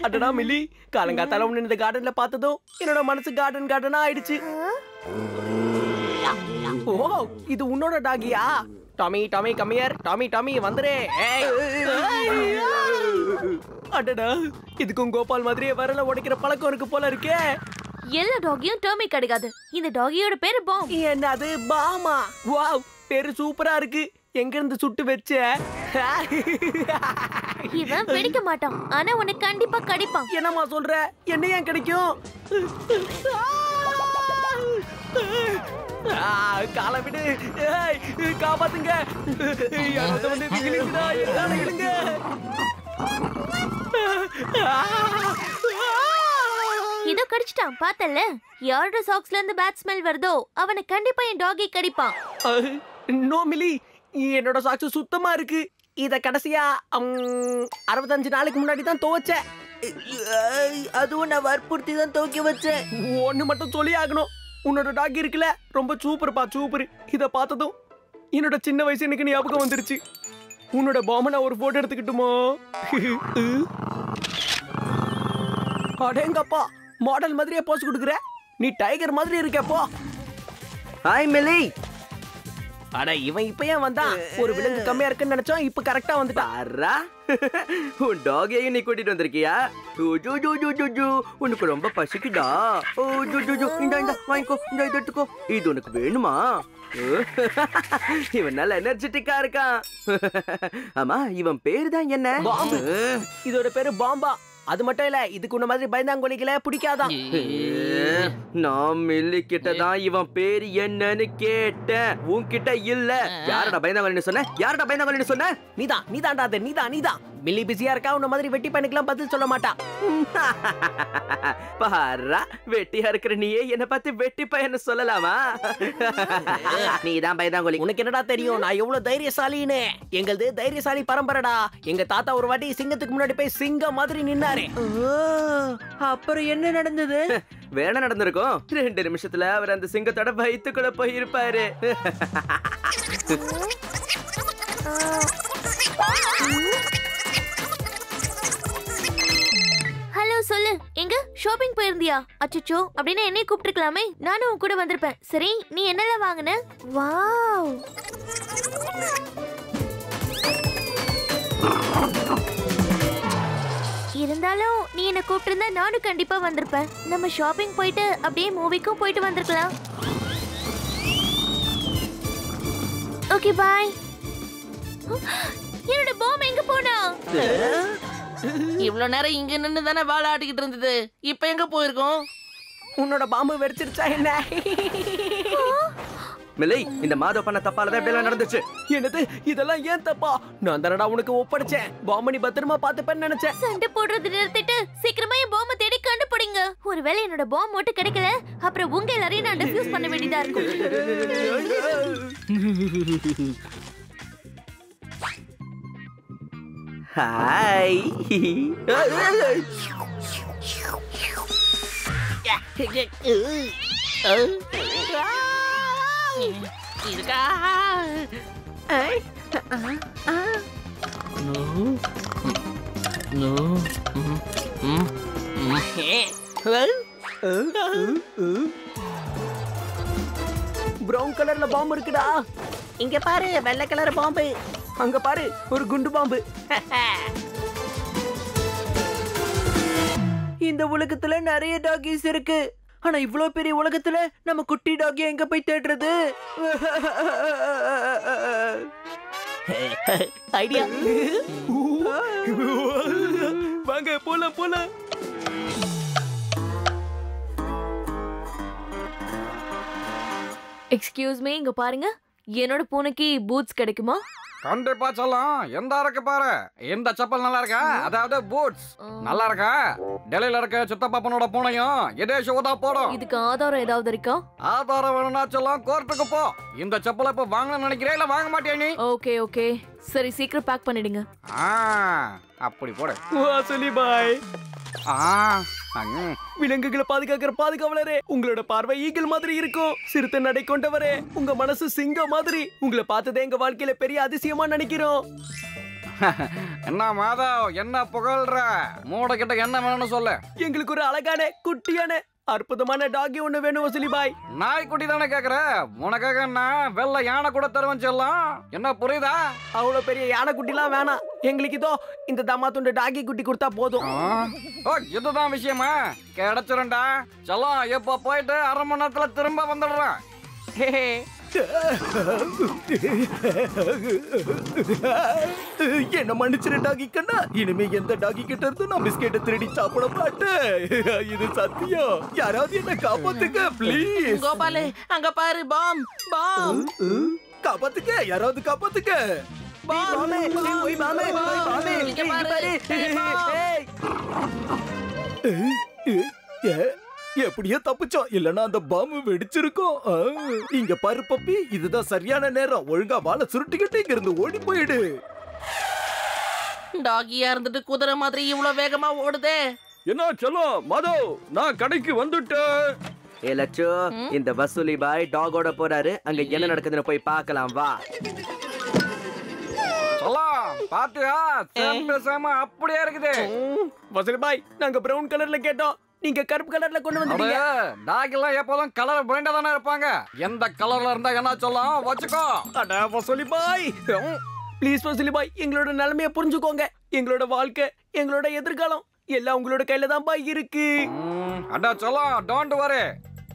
அடடா மில்லி, காலங்காத்தால உன்னை இந்த கார்டன்ல பார்த்ததும் என்னோட மனசு கார்டனா ஆயிடுச்சு. ஓ, இது உன்னோட டாகியா? Tommy Tommy come here. Tommy Tommy வந்துரே. அடடா, இதுக்கும் கோபால் மாதிரியே வரல உடைக்கிற பழக்கம் இருக்கு போல இருக்கே. எல்லா டாகியும் டாமி கிடைக்காது. இந்த டாகியோட பேரு பாம். என்னது பாமா? வாவ், பேரு சூப்பரா இருக்கு. எங்க இருந்து சுட்டு வச்ச? இவன் வெடிக்க மாட்டான், ஆனா உனக்கு கண்டிப்பா கடிப்பான். என்னம்மா சொல்ற? என்ன ஏன் கிடைக்கும்? காலை விடு, காப்பாத்துங்க. இதோ கடிச்சிட்டான், பார்த்தல? யாரோட சாக்ஸ்ல இருந்து பேட் ஸ்மெல் வருதோ அவனை கண்டிப்பா என் டாகி கடிப்பான். நோ மிலி, என்னோட சாக்ஸ் சுத்தமா இருக்கு. இத கடைசியா 65 நாளைக்கு முன்னாடி தான் துவைச்சேன். அதுவும் நான் வற்புறுத்தி தான் துவைக்க வச்சேன். ஒண்ணு மட்டும் சொல்லி ஆகணும், உன்னோட டாக் இருக்குல்ல, ரொம்ப சூப்பர்ப்பா, சூப்பர். இத பார்த்ததும் என்னோட சின்ன வயசு எனக்கு ஞாபகம் வந்துருச்சு. உன்னோட பாம நான் ஒரு போட்டோ எடுத்துக்கிட்டுமா? அடேங்கப்பா, மாடல் மாதிரியே போஸ் கொடுக்குற. நீ டைகர் மாதிரி இருக்கப்போ. ஹாய் மிலி. அட, இவன் இப்ப ஏன் வந்தான்? ஒரு விலங்கு கம்மியா இருக்குன்னு நினைச்சோம், இப்ப கரெக்டா வந்துட்டான். உன் டாகையும் நீ கூட்டிட்டு வந்திருக்கியா? உனக்கு ரொம்ப பசிக்குதா? இந்த வாங்கிக்கோ, இந்த இதை எடுத்துக்கோ. இது உனக்கு வேணுமா? இவன் நல்ல எனர்ஜெட்டிக்கா இருக்கான். ஆமா, இவன் பேரு தான் என்ன? பாம்பு. இதோட பேரு பாம்பா. அது மட்டும் இல்ல, இதுக்கு உன்ன மாதிரி பயந்தாங்கொலிகளை பிடிக்காதான். நான் மில்லி கிட்ட தான் இவன் பேரு என்னன்னு கேட்டேன், உன்கிட்ட இல்ல. யாரோட பயந்தாங்கொலின்னு சொன்ன? யாரோட பயந்தாங்கொலின்னு சொன்ன? நீதான்டா அது, நீதான். மில்லி பிஸியா இருக்கா, உன்ன மாதிரி வெட்டி பையனுக்குலாம் பதில் சொல்ல மாட்டா. பாரா, வெட்டியா இருக்கிற நீயே என்ன பார்த்து வெட்டி பையன்னு சொல்லலாமா? நீதான் பயந்தாங்கொலி. உனக்கு என்னடா தெரியும் நான் எவ்வளவு தைரியசாலின்னு? எங்களது தைரியசாலி பரம்பரைடா. எங்க தாத்தா ஒரு வாட்டி சிங்கத்துக்கு முன்னாடி போய் சிங்கம் மாதிரி நின்னாரு. அப்புறம் என்ன நடந்தது? வேணா நடந்திருக்கும். 2 நிமிஷத்துல அவர் அந்த சிங்கத்தோட வயித்துக்குள்ள போயிருப்பாரு. ஹலோ, சொல்லு. எங்க ஷாப்பிங் போயிருந்தியா? அச்சச்சோ, அப்படின்னா என்னை கூப்பிட்டுருக்கலாமே, நானும் உன் கூட வந்திருப்பேன். சரி, நீ என்னெல்லாம் வாங்குன? வாவ், இருந்தாலும் நீ என்ன கூப்பிட்டிருந்தா நானும் கண்டிப்பா வந்திருப்பேன். நம்ம ஷாப்பிங் போயிட்டு அப்படியே மூவிக்கும் போயிட்டு வந்திருக்கலாம். ஓகே, பாய். என்னோட பாம் எங்க போனா? இவ்வளவு நேரம் இங்க நின்னு தானே வாழாடிக்கிட்டு இருந்தது, இப்ப எங்க போயிருக்கோம்? உன்னோட பாம்பு வெடிச்சிருச்சா என்ன? மிலை, இந்த மாதவ பண்ண தப்பாலதான் இப்படி நடந்துச்சு. என்னது, இதெல்லாம் ஏன் தப்பா? நான் தானடா உனக்கு ஒப்படைச்சேன். பாம்பு நீ பத்திரமா பாத்துப்பேன்னு நினைச்சேன். சண்டை போடுறது நிறுத்திட்டு சீக்கிரமா என் பாம்பை தேடி கண்டுபிடிங்க. ஒருவேளை என்னோட பாம் மட்டும் கிடைக்கல, அப்புறம் உங்க எல்லாரையும் நான் டிஃப்யூஸ் பண்ண வேண்டியதா இருக்கும். ஹாய். இருக்கா? பிரவுன் கலர்ல பாம்பு இருக்குடா. இங்க பாரு, வெள்ளை கலர் பாம்பு. அங்க பாரு, ஒரு குண்டு பாம்பு. இந்த உலகத்துல நிறைய டாகிஸ் இருக்கு, ஆனா இவ்வளவு பெரிய உலகத்துல நம்ம குட்டி டாகி எங்க போய் தேடுறது? ஐடியா. வாங்க போலாம். எக்ஸ்கியூஸ் மீ, இங்க பாருங்க. என்னோட பூனைக்கு பூட்ஸ் கிடைக்குமா? கண்டிப்பா சொல்லலாம். எந்த இருக்கு பாரு, இந்த செப்பல் நல்லா இருக்கா? அதாவது பூட்ஸ் நல்லா இருக்கா? டெல்லியில இருக்க சித்தப்பாப்பனோட பூனையும் இதே ஷூ தான் போடும். இதுக்கு ஆதாரம் ஏதாவது இருக்கா? ஆதாரம் வேணும்னா சொல்லலாம், கோர்ட்டுக்கு போ. இந்த செப்பலை இப்ப வாங்கணும்னு நினைக்கிறேன், இல்ல வாங்க மாட்டியா நீ? ஓகே, சரி, சீக்கிரம் பேக் பண்ணிடுங்க. அப்படி போடு. சொல்லி பாய். விலங்குகளை பாதுகாக்கிற பாதுகாவலரே, உங்களோட பார்வை ஈகிள் மாதிரி இருக்கும். சிறுத்தை நடை கொண்டவரே, உங்க மனசு சிங்கம் மாதிரி. உங்களை பார்த்ததே எங்க வாழ்க்கையில பெரிய அதிசயமா நினைக்கிறோம். என்ன மாதவ், என்ன புகழ்ற? மூட கிட்ட என்ன வேணும்னு சொல்லு. எங்களுக்கு ஒரு அழகான குட்டியான அற்புதமான டாகி ஒண்ணு வேணும் வசூலி பாய். நாய்க்குட்டி தானே கேக்குற? உனக்காக நான் வெள்ளை யானை கூட தருவேன் செல்லம். என்ன புரியுதா? அவ்வளவு பெரிய யானை குட்டிலாம் வேணாம். எங்களுக்கு இதோ இந்த தம்மா துண்டு டாகி குட்டி கொடுத்தா போதும். ஓ, இதுதான் விஷயமா? கிடைச்சிருண்டா செல்லம். இப்ப போயிட்டு 1/2 மணி நேரத்துல திரும்ப வந்துடுறேன். என்ன மன்னிச்சிரு டாகி கண்ணா. இனிமே எந்த டாகி கிட்ட இருந்து நான் பிஸ்கெட்டை திருடி சாப்பிட மாட்டேன். இது சத்தியம். யாராவது என்ன காப்பாத்துங்க ப்ளீஸ். கோபாலு, அங்க பாரு, பாம் பாம். காப்பாத்துங்க, யாராவது காப்பாத்துங்க. பாமே, ஓய் பாமே, ஓய் பாமே. இங்க பாரு. எப்படியோ தப்பிச்சோம். இல்லன்னா அந்த பாம்பு வெடிச்சிருக்கும். இங்க பாரு பப்பி, இதுதான் சரியான நேரம். ஒழுங்கா வாழை சுருட்டிக்கிட்டு இங்க இருந்து ஓடி போயிடு. டாகியா இருந்துட்டு குதிரை மாதிரி இவ்வளவு வேகமா ஓடுதே. என்ன செல்லம் மாதவ், நான் கடைக்கு வந்துட்டேன். ஏ லட்சு, இந்த வசூலி பாய் டாகோட போறாரு. அங்க என்ன நடக்குதுன்னு போய் பார்க்கலாம் வா. செல்லம், பாத்தியா? சேம் அப்படியே இருக்குது. வசூலி பாய், நாங்க பிரவுன் கலர்ல கேட்டோம். நீங்க கருப்பு கலர்ல கொண்டு வந்துட்டீங்க. டாக்லாம் எப்போதும் கலர் பிரைண்டா தானே இருப்பாங்க. எந்த கலர்ல இருந்தா என்ன சொல்லலாம் வச்சுக்கோ. அட வசூலி பாய், ப்ளீஸ் வசூலி பாய், எங்களோட நிலைமைய புரிஞ்சுக்கோங்க. எங்களோட வாழ்க்கை, எங்களோட எதிர்காலம் எல்லாம் உங்களோட கையில தான் பாய் இருக்கு. அடா செல்லம், டோன்ட் வரி.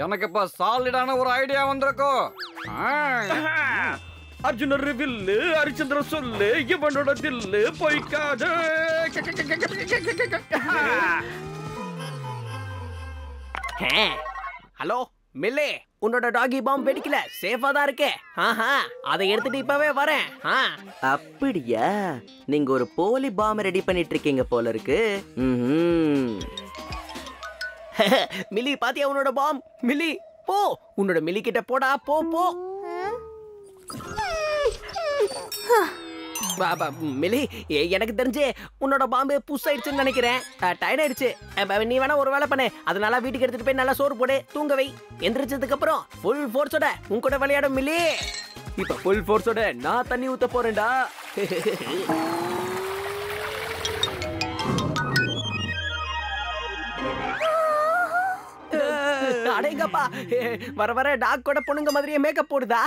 எனக்கு இப்ப சாலிடான ஒரு ஐடியா வந்திருக்கும். அர்ஜுனர் வில்லு, ஹரிச்சந்திர சொல்லு, இவனோட தில்லு போய்க்காது. ஹலோ மில்லே, உன்னோட டாகி பாம் வெடிக்கல, சேஃபா தான் இருக்கே. அதை எடுத்துட்டு இப்பவே வரேன். அப்படியா? நீங்க ஒரு போலி பாம் ரெடி பண்ணிட்டு இருக்கீங்க போல இருக்கு. மில்லி பாத்தியா உன்னோட பாம்? மில்லி போ, உன்னோட மில்லி கிட்ட போடா, போ போ. மில்லி, எனக்கு தெரிஞ்சு உன்னோட பாம்பு புஷ் ஆயிடுச்சுன்னு நினைக்கிறேன். டயர்ட் ஆயிடுச்சு. நீ வேணா ஒரு வேலை பண்ணு. அதனால வீட்டுக்கு எடுத்துட்டு போய் நல்லா சோறு போடு, தூங்க வை. எந்திரிச்சதுக்கு அப்புறம் ஃபுல் ஃபோர்ஸோட உன் கூட விளையாடும் மில்லி. இப்ப ஃபுல் ஃபோர்ஸோட நான் தண்ணி ஊத்த போறேன்டா. அடேங்கப்பா, வர வர டாக் கூட பொண்ணுங்க மாதிரியே மேக்கப் போடுதா?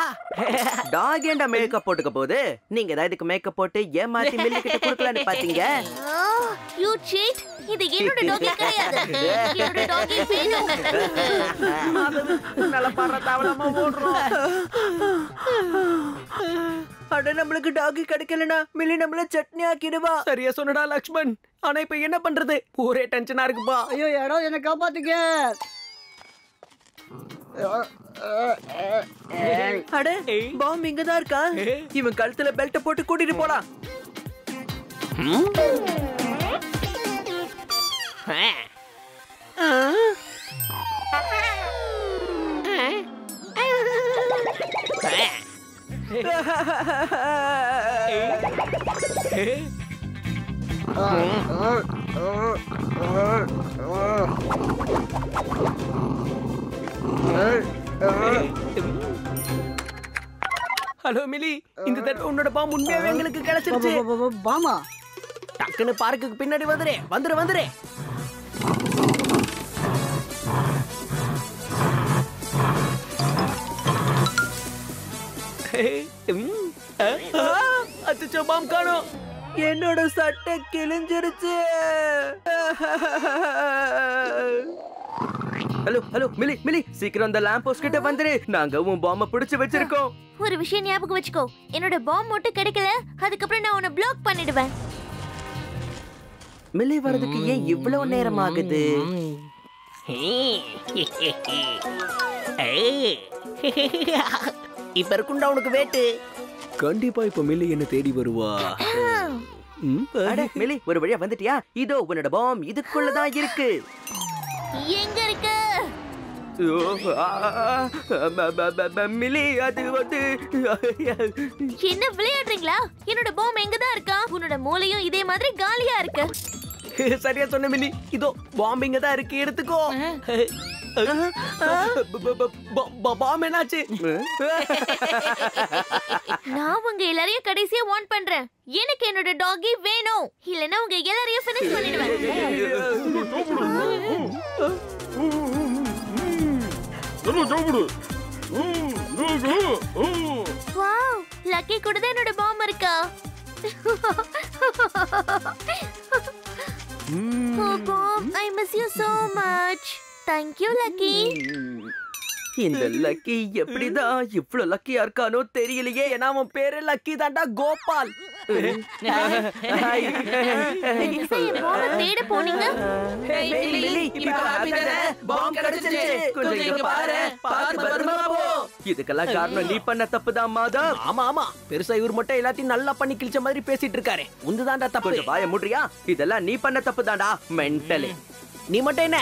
டாக் ஏண்டா மேக்கப் போட்டுக்க போகுது? நீங்க ஏதாவது இதுக்கு மேக்கப் போட்டு ஏமாத்தி மில்லி கிட்ட கொடுக்கலான்னு பாத்தீங்க. You cheat. இது என்னோட டாகி கிடையாது. என்னோட டாகி வேணும். நல்ல பற தவளமா ஓடுறோம். அட, நம்மளுக்கு டாகி கிடைக்கலனா மில்லி நம்மள சட்னி ஆக்கிடுவா. சரியா சொன்னடா லக்ஷ்மண். ஆனா இப்ப என்ன பண்றது? ஒரே டென்ஷனா இருக்குப்பா. ஐயோ, யாராவது என்ன காப்பாத்துங்க. அட, பாம் இங்கதான் இருக்கா? இவன் கழுத்துல பெல்ட்ட போட்டு கூட்டிட்டு போலாம். ஹலோ மிலி, இந்த தடவை உன்னோட பாம் உண்மையாவே எங்களுக்கு கிடைச்சிருச்சு. பாமா, டக்குன்னு பார்க்குக்கு பின்னாடி வந்துரு வந்துரு வந்துரு. அச்சோ, பாம் காணோம். என்னோட சட்டை கிழிஞ்சிருச்சு. ஹலோ ஹலோ மிலி மிலி, சீக்கிரம் அந்த லாம்ப் போஸ்ட் கிட்ட வந்துரு. நாங்க உன் பாம்ப பிடிச்சு வச்சிருக்கோம். ஒரு விஷயம் ஞாபகம் வச்சுக்கோ, என்னோட பாம் மட்டும் கிடைக்கல, அதுக்கப்புறம் நான் உன்னை பிளாக் பண்ணிடுவேன். மிலி வரதுக்கு ஏன் இவ்வளவு நேரம் ஆகுது? இப்ப இருக்குண்டா உனக்கு வேட்டு. கண்டிப்பா இப்ப மில்லி என்ன தேடி வருவா. அட மிலி, ஒரு வழியா வந்துட்டியா? இதோ உன்னோட பாம் இதுக்குள்ளதான் இருக்கு. எங்க இருக்கு? மிலி, அது வந்து என்ன விளையாடுறீங்களா? என்னோட பாம் எங்கதான் இருக்கா? உன்னோட மூளையும் இதே மாதிரி காலியா இருக்கு. சரியா சொன்ன மினி. இதோ பாம்பிங்க தான் இருக்கு, எடுத்துக்கோ. பாம்பு என்னாச்சு? நான் உங்க எல்லாரையும் கடைசியா வார்ன் பண்றேன். எனக்கு என்னோட டாகி வேணும், இல்லனா உங்க எல்லாரையும் ஃபினிஷ் பண்ணிடுவேன். வாவ், லக்கி கூட தான் என்னோட பாம் இருக்கா. Oh Bob, I miss you so much. Thank you, Lucky. இந்த லக்கி எப்படிதான் இவ்ளோ லக்கியா இருக்கானோ தெரியலையே. ஏன்னா அவன் பேரு லக்கி தாண்டா, கோபால். தேட போனீங்க. இதுக்கெல்லாம் காரணம் நீ பண்ண தப்புதான் மாதவ். ஆமா ஆமா, பெருசா இவர் மட்டும் எல்லாத்தையும் நல்லா பண்ணி கிழிச்ச மாதிரி பேசிட்டு இருக்காரு. உந்துதான்டா தப்பு. கொஞ்சம் வாய மூடுறியா? இதெல்லாம் நீ பண்ண தப்புதான்டா, மென்டலி. நீ மட்டும் என்ன